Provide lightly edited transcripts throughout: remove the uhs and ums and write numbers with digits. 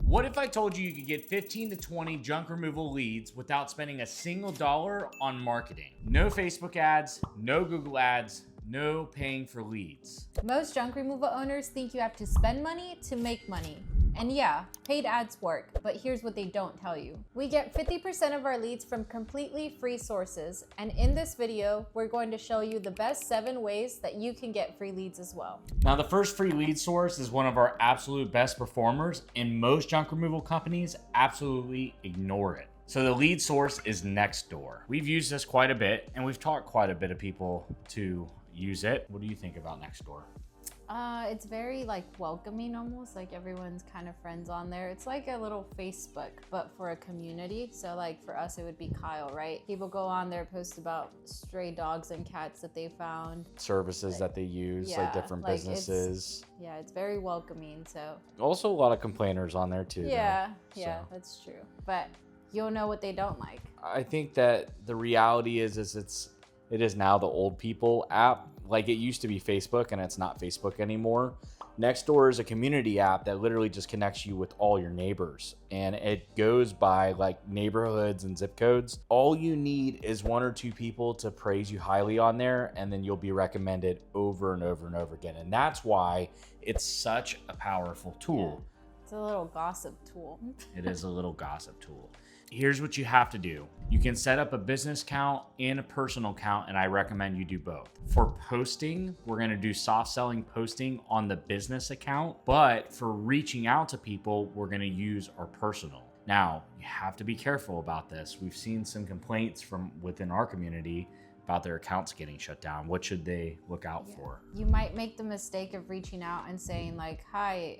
What if I told you you could get 15 to 20 junk removal leads without spending a single dollar on marketing? No Facebook ads, no Google ads, no paying for leads. Most junk removal owners think you have to spend money to make money. And yeah, paid ads work, but here's what they don't tell you. We get 50% of our leads from completely free sources, and in this video, we're going to show you the best 7 ways that you can get free leads as well. Now, the first free lead source is one of our absolute best performers, and most junk removal companies absolutely ignore it. So the lead source is Nextdoor. We've used this quite a bit, and we've taught quite a bit of people to use it. What do you think about Nextdoor? It's very welcoming almost, like everyone's kind of friends on there. It's like a little Facebook, but for a community. So for us, it would be Kyle, right? People go on there, post about stray dogs and cats that they found. Services that they use, different businesses. It's very welcoming, so. Also a lot of complainers on there too. Yeah, that's true. But you'll know what they don't like. I think that the reality is it is now the old people app. Like it used to be Facebook, and it's not Facebook anymore. Nextdoor is a community app that literally just connects you with all your neighbors, and it goes by neighborhoods and zip codes. All you need is 1 or 2 people to praise you highly on there, and then you'll be recommended over and over and over again. And that's why it's such a powerful tool. Yeah. It's a little gossip tool. It is a little gossip tool. Here's what you have to do. You can set up a business account and a personal account, and I recommend you do both. For posting, we're gonna do soft selling posting on the business account, but for reaching out to people, we're gonna use our personal. Now, you have to be careful about this. We've seen some complaints from within our community about their accounts getting shut down. What should they look out for? You might make the mistake of reaching out and saying hi,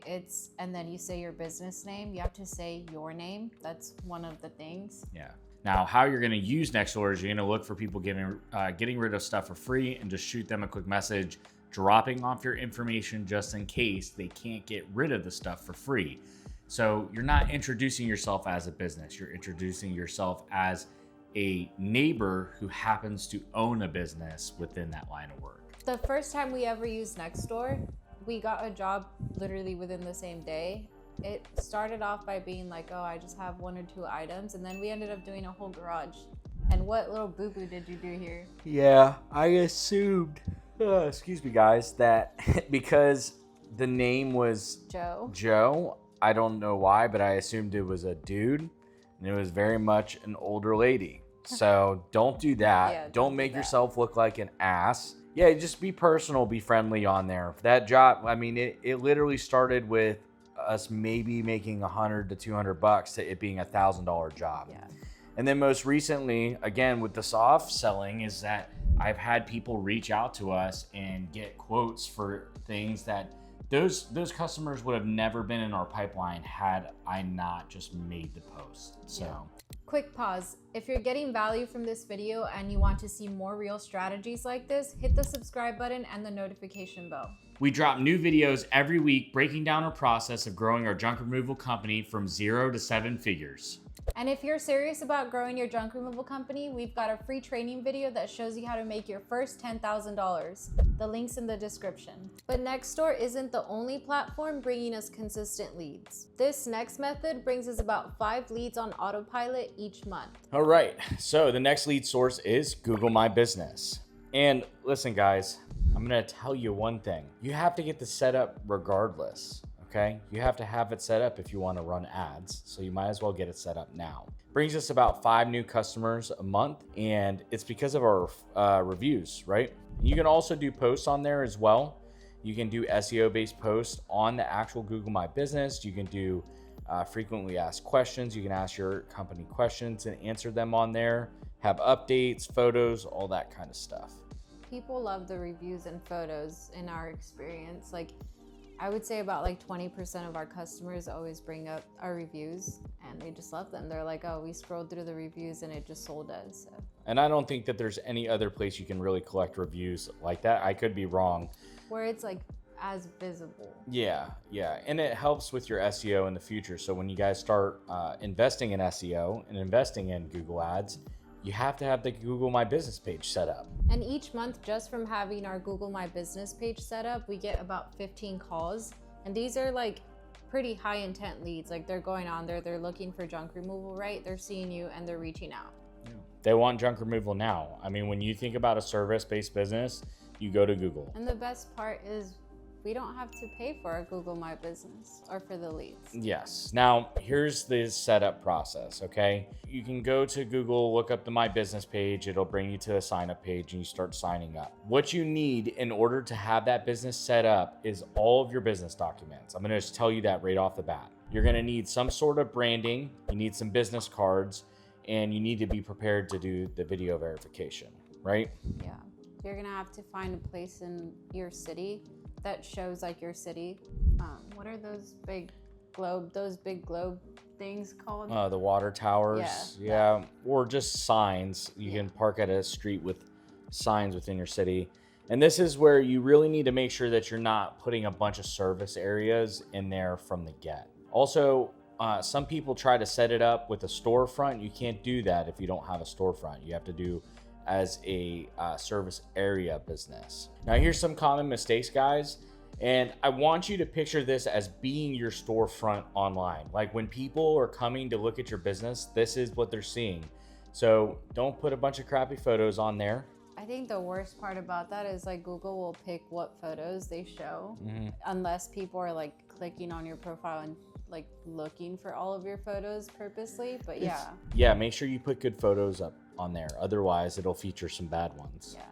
and then you say your business name. You have to say your name. That's one of the things. Yeah. Now, how you're gonna use Nextdoor is you're gonna look for people getting rid of stuff for free and just shoot them a quick message, dropping off your information just in case they can't get rid of the stuff for free. So you're not introducing yourself as a business. You're introducing yourself as a neighbor who happens to own a business within that line of work. The first time we ever used Nextdoor, we got a job literally within the same day. It started off by being oh, I just have 1 or 2 items, and then we ended up doing a whole garage. And what little boo-boo did you do here? Yeah, I assumed, excuse me guys, that because the name was Joe, I don't know why, but I assumed it was a dude. And it was very much an older lady. So don't do that. Yeah, don't make yourself look like an ass. Yeah, just be personal, be friendly on there. That job, I mean, it literally started with us maybe making $100 to $200 to it being $1,000 job. Yeah. And then most recently, again, with the soft selling, is that I've had people reach out to us and get quotes for things that those customers would have never been in our pipeline had I not just made the post. So quick pause. If you're getting value from this video and you want to see more real strategies like this, hit the subscribe button and the notification bell. We drop new videos every week breaking down our process of growing our junk removal company from 0 to 7 figures. And if you're serious about growing your junk removal company, we've got a free training video that shows you how to make your first $10,000. The link's in the description. But Nextdoor isn't the only platform bringing us consistent leads. This next method brings us about 5 leads on autopilot each month. All right, so the next lead source is Google My Business. And listen guys, I'm gonna tell you one thing. You have to get the setup regardless. Okay, you have to have it set up if you want to run ads, so you might as well get it set up now. Brings us about 5 new customers a month, and it's because of our reviews, right? You can also do posts on there as well. You can do SEO based posts on the actual Google My Business. You can do frequently asked questions. You can ask your company questions and answer them on there, have updates, photos, all that kind of stuff. People love the reviews and photos in our experience. I would say about 20% of our customers always bring up our reviews, and they just love them. They're oh, we scrolled through the reviews and it just sold us. So. And I don't think that there's any other place you can really collect reviews like that. I could be wrong. Where it's as visible. Yeah. And it helps with your SEO in the future. So when you guys start investing in SEO and investing in Google Ads, you have to have the Google My Business page set up. And each month, just from having our Google My Business page set up, we get about 15 calls. And these are pretty high intent leads. Like they're going on there, they're looking for junk removal, right? They're seeing you and they're reaching out. They want junk removal now. I mean, when you think about a service-based business, you go to Google. And the best part is we don't have to pay for our Google My Business or for the leads. Yes. Now, here's the setup process, okay? You can go to Google, look up the My Business page. It'll bring you to a sign up page and you start signing up. What you need in order to have that business set up is all of your business documents. I'm going to just tell you that right off the bat. You're going to need some sort of branding. You need some business cards, and you need to be prepared to do the video verification, right? Yeah. You're going to have to find a place in your city that shows like your city. What are those big globe things called? The water towers. Yeah. Or just signs. You can park at a street with signs within your city. And this is where you really need to make sure that you're not putting a bunch of service areas in there from the get. Also, some people try to set it up with a storefront. You can't do that if you don't have a storefront. You have to do as a service area business. Now, here's some common mistakes, guys. And I want you to picture this as being your storefront online. Like when people are coming to look at your business, this is what they're seeing. So don't put a bunch of crappy photos on there. I think the worst part about that is like Google will pick what photos they show unless people are like clicking on your profile and like looking for all of your photos purposely. But yeah, make sure you put good photos up on there. Otherwise, it'll feature some bad ones. Yeah.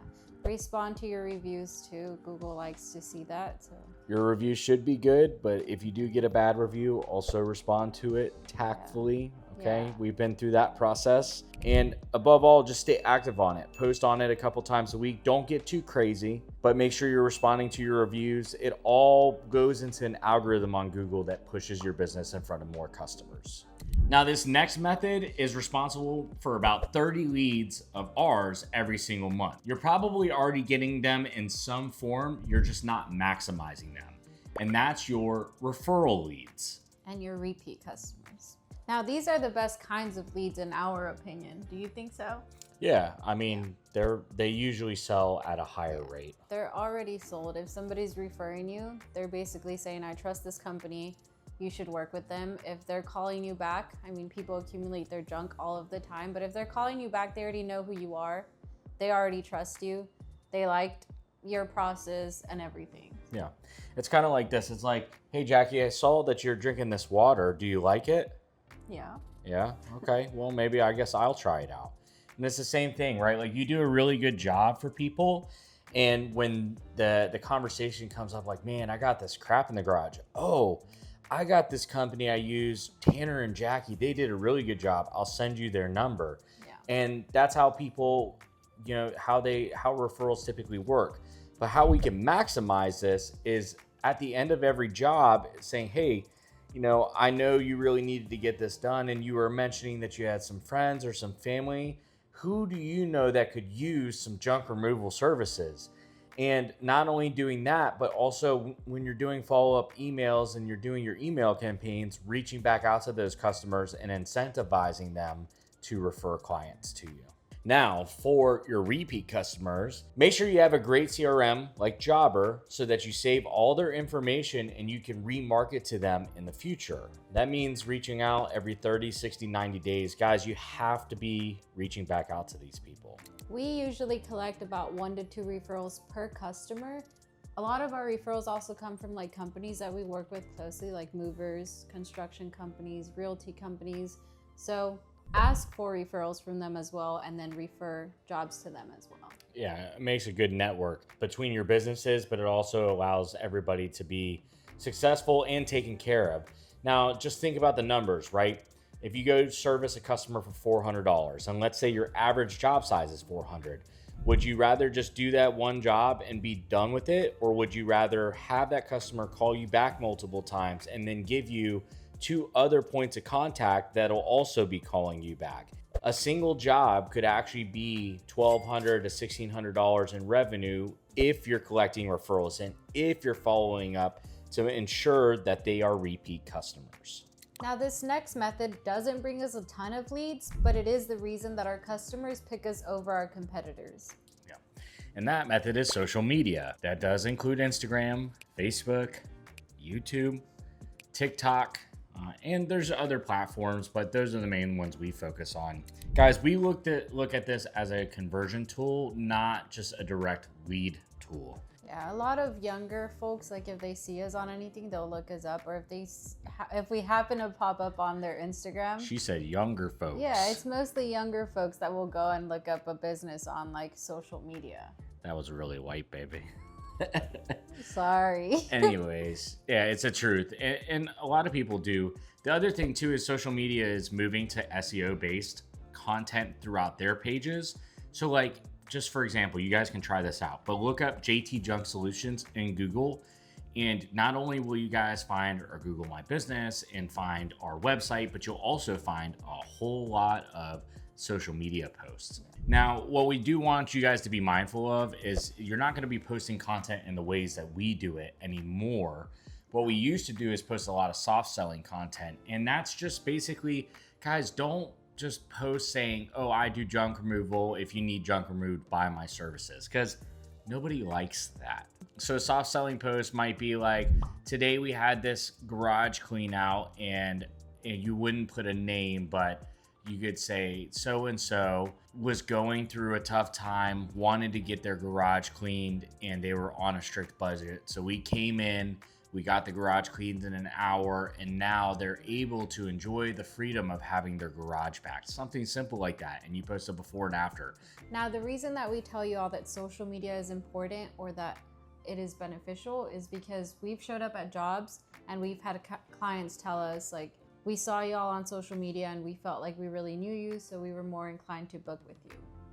Respond to your reviews too. Google likes to see that. So your review should be good, but if you do get a bad review, also respond to it tactfully. Okay, we've been through that process. And above all, just stay active on it. Post on it a couple times a week. Don't get too crazy, but make sure you're responding to your reviews. It all goes into an algorithm on Google that pushes your business in front of more customers. Now, this next method is responsible for about 30 leads of ours every single month. You're probably already getting them in some form. You're just not maximizing them. And that's your referral leads. And your repeat customers. Now, these are the best kinds of leads in our opinion. Do you think so? Yeah, I mean, they usually sell at a higher rate. They're already sold. If somebody's referring you, they're basically saying, I trust this company. You should work with them. If they're calling you back, I mean, people accumulate their junk all of the time, but if they're calling you back, they already know who you are. They already trust you. They liked your process and everything. Yeah, it's kind of like this. It's like, hey, Jackie, I saw that you're drinking this water. Do you like it? Yeah. Yeah. Okay. Well, maybe I guess I'll try it out. And it's the same thing, right? Like you do a really good job for people. And when the conversation comes up like, man, I got this crap in the garage. Oh, I got this company I use, Tanner and Jackie. They did a really good job. I'll send you their number. Yeah. And that's how people, how referrals typically work. But how we can maximize this is at the end of every job saying, hey, I know you really needed to get this done, and you were mentioning that you had some friends or some family. Who do you know that could use some junk removal services? And not only doing that, but also when you're doing follow-up emails and you're doing your email campaigns, reaching back out to those customers and incentivizing them to refer clients to you. Now, for your repeat customers, make sure you have a great CRM like Jobber so that you save all their information and you can remarket to them in the future. That means reaching out every 30, 60, 90 days. Guys, you have to be reaching back out to these people. We usually collect about 1 to 2 referrals per customer. A lot of our referrals also come from like companies that we work with closely, like movers, construction companies, realty companies. So ask for referrals from them as well, and then refer jobs to them as well. Yeah, it makes a good network between your businesses, but it also allows everybody to be successful and taken care of. Now, just think about the numbers, right? If you go service a customer for $400, and let's say your average job size is $400, would you rather just do that one job and be done with it? Or would you rather have that customer call you back multiple times and then give you 2 other points of contact that'll also be calling you back? A single job could actually be $1,200 to $1,600 in revenue if you're collecting referrals and if you're following up to ensure that they are repeat customers. Now, this next method doesn't bring us a ton of leads, but it is the reason that our customers pick us over our competitors. Yeah. And that method is social media. That does include Instagram, Facebook, YouTube, TikTok, and there's other platforms, but those are the main ones we focus on. Guys, we look at this as a conversion tool, not just a direct lead tool. Yeah, a lot of younger folks, like if they see us on anything, they'll look us up, or if we happen to pop up on their Instagram. She said younger folks. Yeah, it's mostly younger folks that will go and look up a business on like social media. That was really white, baby. Sorry. Anyways, yeah, it's a truth. And a lot of people do. The other thing too is social media is moving to SEO based content throughout their pages. So like, just for example, you guys can try this out, but look up JT Junk Solutions in Google. And not only will you guys find or Google My Business and find our website, but you'll also find a whole lot of social media posts. Now, what we do want you guys to be mindful of is you're not going to be posting content in the ways that we do it anymore. What we used to do is post a lot of soft selling content. And that's just basically, guys, don't just post saying, oh, I do junk removal. If you need junk removed, buy my services. Because nobody likes that. So soft selling posts might be like, today we had this garage clean out, and you wouldn't put a name, but you could say so-and-so was going through a tough time, wanted to get their garage cleaned, and they were on a strict budget. So we came in, we got the garage cleaned in an hour, and now they're able to enjoy the freedom of having their garage back. Something simple like that, and you post a before and after. Now, the reason that we tell you all that social media is important or that it is beneficial is because we've showed up at jobs and we've had clients tell us, like, we saw y'all on social media and we felt like we really knew you, so we were more inclined to book with you.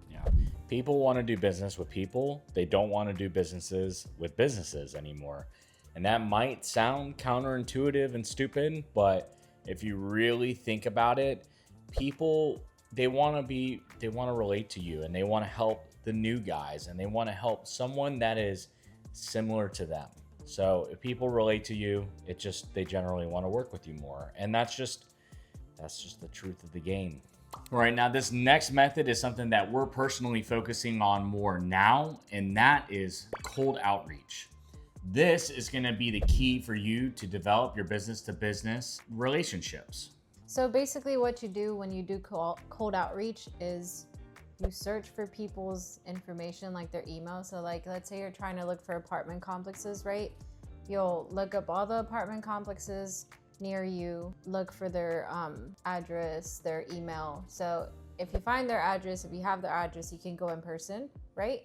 Yeah. People want to do business with people. They don't want to do businesses with businesses anymore. And that might sound counterintuitive and stupid, but if you really think about it, people, they want to relate to you, and they want to help the new guys, and they want to help someone that is similar to them. So if people relate to you, they generally want to work with you more. And that's just the truth of the game. All right, now this next method is something that we're personally focusing on more now, and that is cold outreach. This is going to be the key for you to develop your business to business relationships. So basically what you do when you do cold outreach is you search for people's information, like their email. So like, let's say you're trying to look for apartment complexes, right? You'll look up all the apartment complexes near you, look for their address, their email. So if you find their address, if you have their address, you can go in person, right?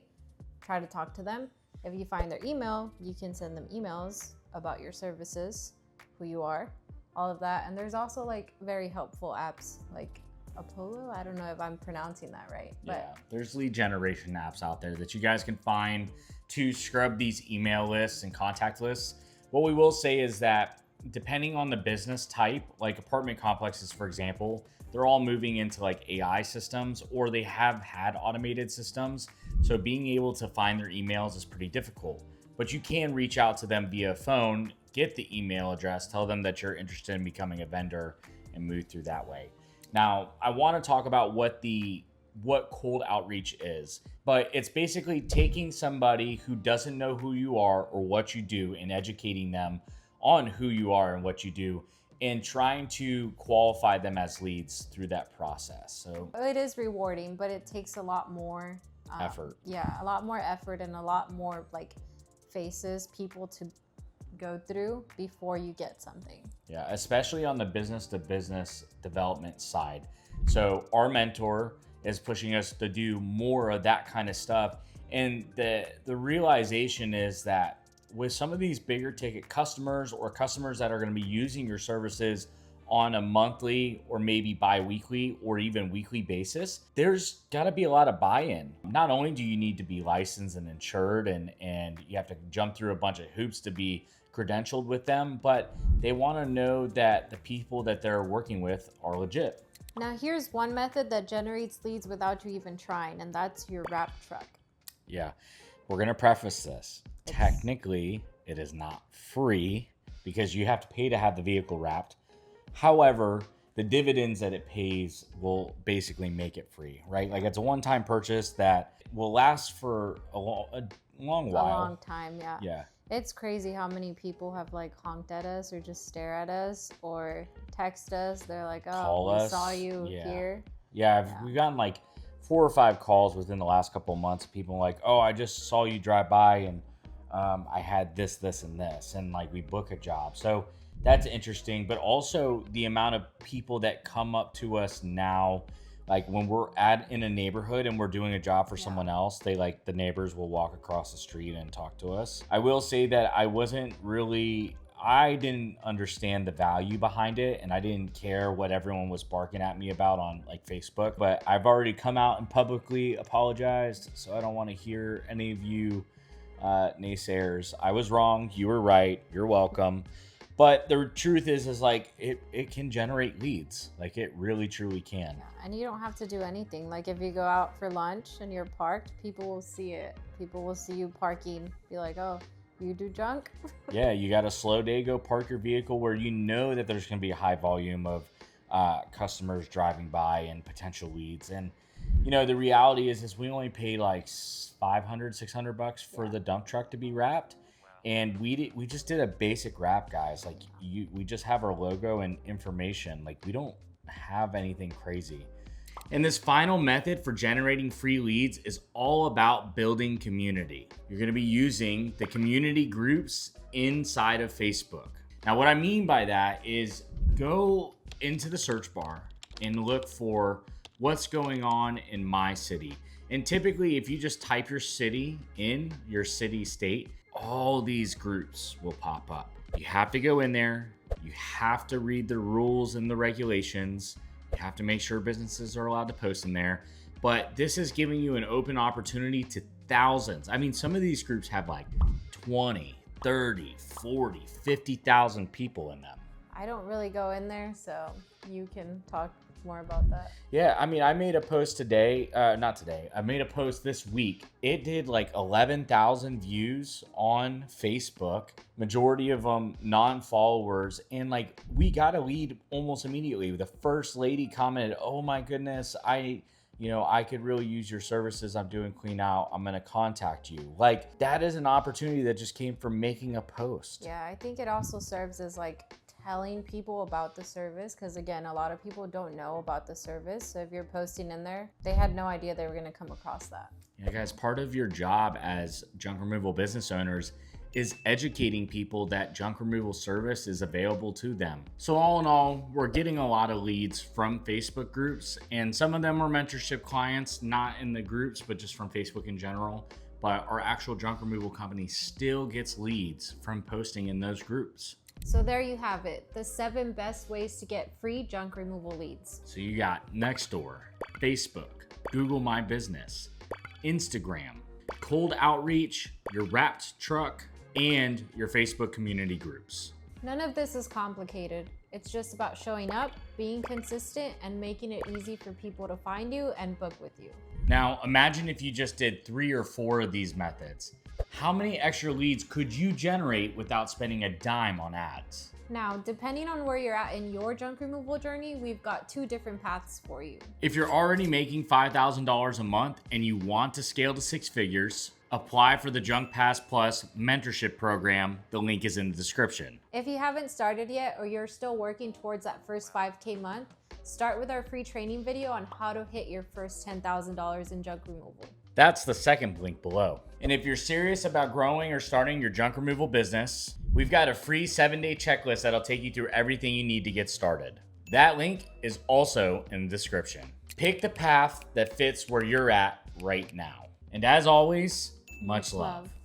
Try to talk to them. If you find their email, you can send them emails about your services, who you are, all of that. And there's also like very helpful apps like Apollo. I don't know if I'm pronouncing that right. But yeah, there's lead generation apps out there that you guys can find to scrub these email lists and contact lists. What we will say is that depending on the business type, like apartment complexes, for example, they're all moving into like AI systems, or they have had automated systems. So being able to find their emails is pretty difficult, but you can reach out to them via phone, get the email address, tell them that you're interested in becoming a vendor, and move through that way. Now, I want to talk about what cold outreach is, but it's basically taking somebody who doesn't know who you are or what you do and educating them on who you are and what you do, and trying to qualify them as leads through that process. So it is rewarding, but it takes a lot more effort. Yeah, a lot more effort and a lot more like people to go through before you get something. Yeah, especially on the business to business development side. So our mentor is pushing us to do more of that kind of stuff. And the realization is that with some of these bigger ticket customers, or customers that are going to be using your services on a monthly or maybe bi-weekly or even weekly basis, there's got to be a lot of buy-in. Not only do you need to be licensed and insured, and you have to jump through a bunch of hoops to be credentialed with them, but they want to know that the people that they're working with are legit. Now here's one method that generates leads without you even trying, and that's your wrap truck. Yeah, we're going to preface this. Technically, it is not free because you have to pay to have the vehicle wrapped. However, the dividends that it pays will basically make it free, right? Like, it's a one-time purchase that will last for a long while. A long time, yeah. Yeah. It's crazy how many people have like honked at us or just stare at us or text us. They're like, oh, Call we us. saw you Yeah. here. We've gotten like 4 or 5 calls within the last couple of months. People like, oh, I just saw you drive by and I had this, this, and this, and like we book a job. So that's interesting. But also the amount of people that come up to us now, like when we're in a neighborhood and we're doing a job for someone else, they like the neighbors will walk across the street and talk to us. I will say that I didn't understand the value behind it, and I didn't care what everyone was barking at me about on like Facebook, but I've already come out and publicly apologized, so I don't want to hear any of you naysayers. I was wrong, you were right, you're welcome. But the truth is like it can generate leads. Like it really truly can. Yeah, and you don't have to do anything. Like if you go out for lunch and you're parked, people will see it. People will see you parking, be like, oh, you do junk? Yeah, you got a slow day, go park your vehicle where you know that there's going to be a high volume of customers driving by and potential leads. And, you know, the reality is we only pay like $500, $600 for the dump truck to be wrapped. And we just did a basic wrap, guys. Like we just have our logo and information. Like we don't have anything crazy. And this final method for generating free leads is all about building community. You're going to be using the community groups inside of Facebook. Now, what I mean by that is go into the search bar and look for what's going on in my city. And typically, if you just type your city in, your city state, all these groups will pop up. You have to go in there. You have to read the rules and the regulations. You have to make sure businesses are allowed to post in there. But this is giving you an open opportunity to thousands. I mean, some of these groups have like 20, 30, 40, 50,000 people in them. I don't really go in there, so you can talk more about that. Yeah, I mean, I made a post today, not today, I made a post this week. It did like 11,000 views on Facebook, majority of them non-followers, and like we got a lead almost immediately. The first lady commented, oh my goodness, I could really use your services. I'm doing clean out. I'm going to contact you. Like that is an opportunity that just came from making a post. Yeah, I think it also serves as like telling people about the service, because again, a lot of people don't know about the service. So if you're posting in there, they had no idea they were going to come across that. Yeah, guys, part of your job as junk removal business owners is educating people that junk removal service is available to them. So all in all, we're getting a lot of leads from Facebook groups, and some of them are mentorship clients, not in the groups, but just from Facebook in general. But our actual junk removal company still gets leads from posting in those groups. So there you have it, the 7 best ways to get free junk removal leads. So you got Nextdoor, Facebook, Google My Business, Instagram, cold outreach, your wrapped truck, and your Facebook community groups. None of this is complicated. It's just about showing up, being consistent, and making it easy for people to find you and book with you. Now, imagine if you just did 3 or 4 of these methods. How many extra leads could you generate without spending a dime on ads? Now, depending on where you're at in your junk removal journey, we've got 2 different paths for you. If you're already making $5,000 a month and you want to scale to 6 figures, apply for the Junk Pass Plus mentorship program. The link is in the description. If you haven't started yet, or you're still working towards that first 5K month, start with our free training video on how to hit your first $10,000 in junk removal. That's the second link below. And if you're serious about growing or starting your junk removal business, we've got a free 7-day checklist that'll take you through everything you need to get started. That link is also in the description. Pick the path that fits where you're at right now. And as always, much love.